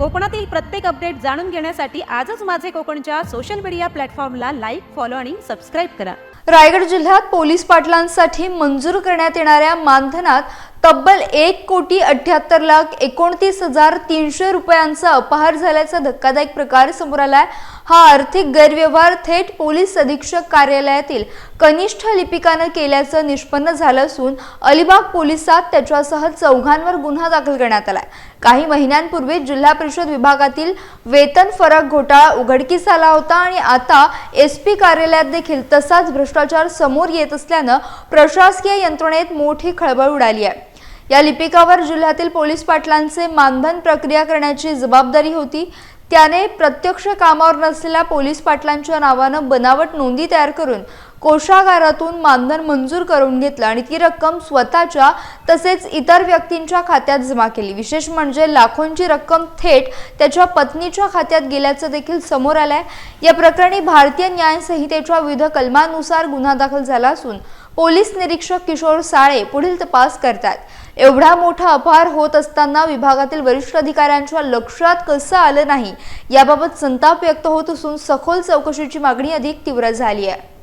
कोकणातील प्रत्येक अपडेट जाणून घेण्यासाठी आजच माझे कोकणच्या सोशल मीडिया प्लॅटफॉर्मला लाईक, फॉलो आणि सबस्क्राईब करा। रायगड जिल्ह्यात पोलीस पाटलांसाठी मंजूर करण्यात येणाऱ्या मानधनात तब्बल 1,78,29,300 रुपयांचा अपहार झाल्याचा धक्कादायक प्रकार समोर आलाय। हा आर्थिक गैरव्यवहार थेट पोलीस अधीक्षक कार्यालयातील कनिष्ठ लिपिकाने केल्याचं निष्पन्न झालं असून अलिबाग पोलिसात त्याच्यासह चौघांवर गुन्हा दाखल करण्यात आलाय। काही महिन्यांपूर्वी जिल्हा परिषद विभागातील वेतन फरक घोटाळा उघडकीस आला होता आणि आता एसपी कार्यालयात देखील तसाच भ्रष्टाचार समोर येत असल्याने प्रशासकीय यंत्रणेत मोठी खळबळ उडाली आहे। या लिपिकावर जिल्ह्यातील पोलीस पाटलांचे मानधन प्रक्रिया करण्याची जबाबदारी होती। त्याने प्रत्यक्ष कामावर नसलेल्या पोलीस पाटलांच्या नावाने बनावट नोंदी तयार करून कोषागारातून मानधन मंजूर करून घेतलं आणि ती रक्कम स्वतःच्या तसेच इतर व्यक्तींच्या खात्यात जमा केली। विशेष म्हणजे लाखोंची रक्कम थेट त्याच्या पत्नीच्या खात्यात गेल्याचं देखील समोर आलंय। या प्रकरणी भारतीय न्याय संहितेच्या विविध कलमांनुसार गुन्हा दाखल झाला असून पोलीस निरीक्षक किशोर साळे पुढील तपास करतात। एवढा मोठा अपहार होत असताना विभागातील वरिष्ठ अधिकाऱ्यांच्या लक्षात कसं आलं नाही याबाबत संताप व्यक्त होत असून सखोल चौकशीची मागणी अधिक तीव्र झाली आहे।